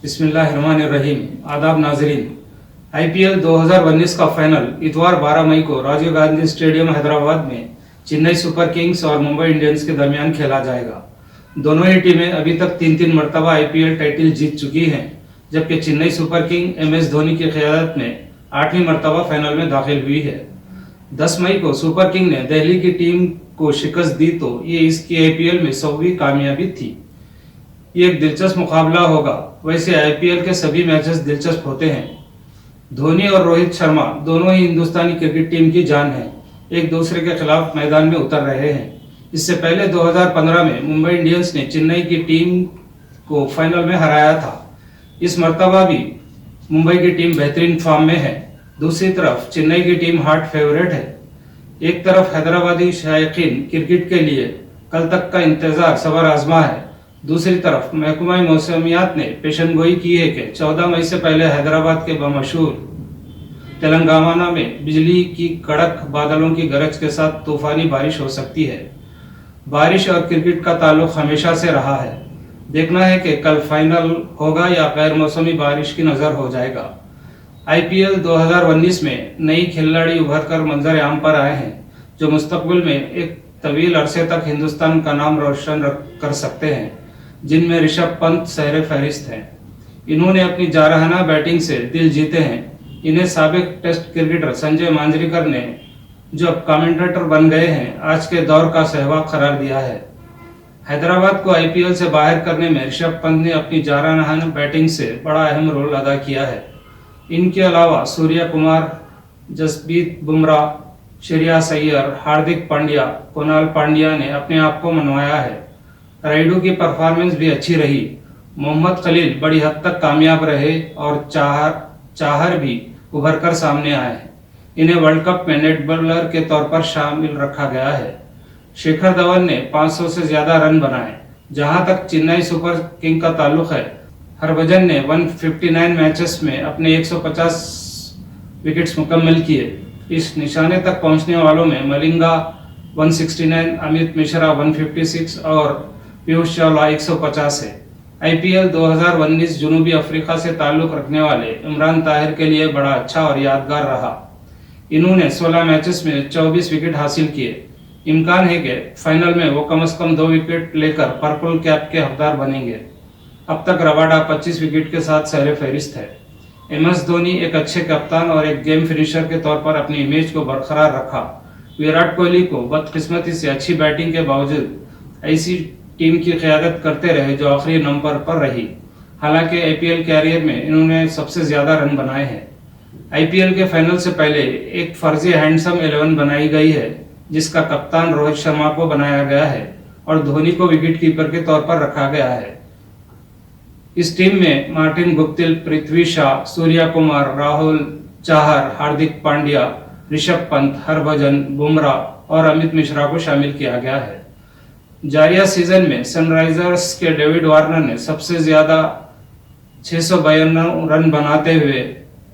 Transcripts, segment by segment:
बिस्मिल्लाहिर्रहमानिर्रहीम। आदाब नाजरीन, आईपीएल 2019 का फाइनल इतवार 12 मई को राजीव गांधी स्टेडियम हैदराबाद में चेन्नई सुपर किंग्स और मुंबई इंडियंस के दरमियान खेला जाएगा। दोनों ही टीमें अभी तक तीन मरतबा आईपीएल टाइटल जीत चुकी हैं, जबकि Chennai super king MS Dhoni की क़यादत में 8वीं मरतबा फाइनल में दाखिल हुई है। 10 मई को सुपर किंग ने दिल्ली की टीम को शिकस्त दी तो ये इसकी आईपीएल में 100वीं कामयाबी थी। ये एक दिलचस्प मुकाबला होगा। वैसे आईपीएल के सभी मैचेस दिलचस्प होते हैं। धोनी और रोहित शर्मा दोनों ही हिंदुस्तानी क्रिकेट टीम की जान हैं, एक दूसरे के खिलाफ मैदान में उतर रहे हैं। इससे पहले 2015 में मुंबई इंडियंस ने चेन्नई की टीम को फाइनल में हराया था। इस मर्तबा भी मुंबई की टीम बेहतरीन फॉर्म में है। दूसरी तरफ चेन्नई की टीम हार्ट फेवरेट है। एक तरफ हैदराबादी शायकीन क्रिकेट के लिए कल तक का इंतजार सबर आजमा है, दूसरी तरफ महकमा मौसमियात ने पेशनगोई की है कि 14 मई से पहले हैदराबाद के बमशहूर तेलंगाना में बिजली की कड़क बादलों की गरज के साथ तूफानी बारिश हो सकती है। बारिश और क्रिकेट का ताल्लुक हमेशा से रहा है। देखना है कि कल फाइनल होगा या गैर मौसमी बारिश की नज़र हो जाएगा। आईपीएल 2019 में नई खिलाड़ी उभर कर मंजर आम पर आए हैं, जो मुस्तकबिल में एक तवील अरसे तक हिंदुस्तान का नाम रोशन कर सकते हैं, जिनमें ऋषभ पंत सहरे फहरिस्त हैं। इन्होंने अपनी जारहाना बैटिंग से दिल जीते हैं। इन्हें साबिक टेस्ट क्रिकेटर संजय मांजरेकर ने, जो अब कमेंटेटर बन गए हैं, आज के दौर का सहवाग करार दिया है। हैदराबाद को आईपीएल से बाहर करने में ऋषभ पंत ने अपनी जारहाना बैटिंग से बड़ा अहम रोल अदा किया है। इनके अलावा सूर्या कुमार, जसप्रीत बुमराह, श्रेयस अय्यर, हार्दिक पांड्या, कुणाल पांड्या ने अपने आप को मनवाया है। राइडू की परफॉर्मेंस भी अच्छी रही। मोहम्मद खलील बड़ी हद तक कामयाब रहे और चाहर भी उभर कर सामने आए हैं। इन्हें वर्ल्ड कप में नेट बॉलर के तौर पर शामिल रखा गया है। शिखर धवन ने 500 से ज्यादा रन बनाए। जहां तक चेन्नई सुपर किंग का ताल्लुक है, हरभजन ने 159 मैचेस में अपने 150 विकेट्स मुकम्मल किए। इस निशाने तक पहुंचने वालों में मलिंगा 169, अमित मिश्रा 156 और पीयूष चावला 150 है। आईपीएल 2019 जनूबी अफ्रीका से ताल्लुक रखने वाले इमरान ताहिर के लिए बड़ा अच्छा और यादगार रहा। इन्होंने 16 मैचेस में 24 विकेट हासिल किए। इम्कान है कि फाइनल में वो कम से कम 2 विकेट लेकर पर्पल कैप के हकदार बनेंगे। अब तक रबाडा 25 विकेट के साथ सहरे फहरिस्त है। एमएस धोनी एक अच्छे कप्तान और एक गेम फिनिशर के तौर पर अपनी इमेज को बरकरार रखा। विराट कोहली को बदकिस्मती से अच्छी बैटिंग के बावजूद ऐसी टीम की क़यादत करते रहे जो आखिरी नंबर पर रही। हालांकि आईपीएल कैरियर में इन्होंने सबसे ज्यादा रन बनाए हैं। आईपीएल के फाइनल से पहले एक फर्जी हैंडसम 11 बनाई गई है, जिसका कप्तान रोहित शर्मा को बनाया गया है और धोनी को विकेट कीपर के तौर पर रखा गया है। इस टीम में मार्टिन गुप्तिल, पृथ्वी शा, सूर्या कुमार, राहुल चाहर, हार्दिक पांड्या, ऋषभ पंत, हरभजन, बुमराह और अमित मिश्रा को शामिल किया गया है। जारिया सीजन में सनराइजर्स के डेविड वार्नर ने सबसे ज्यादा 652 रन बनाते हुए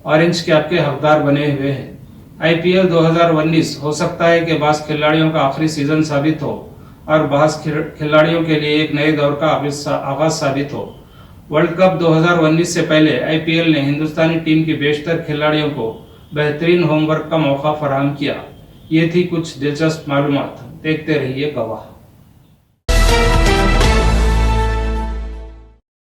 ऑरेंज कैप के हकदार बने हुए हैं। आईपीएल 2019 हो सकता है कि बास खिलाड़ियों का आखिरी सीजन साबित हो और बास खिलाड़ियों के लिए एक नए दौर का आगाज साबित हो। वर्ल्ड कप 2019 से पहले आईपीएल ने हिंदुस्तानी टीम की बेशतर खिलाड़ियों को बेहतरीन होमवर्क का मौका फराहम किया। ये थी कुछ दिलचस्प मालूमात। देखते रहिए गवाह।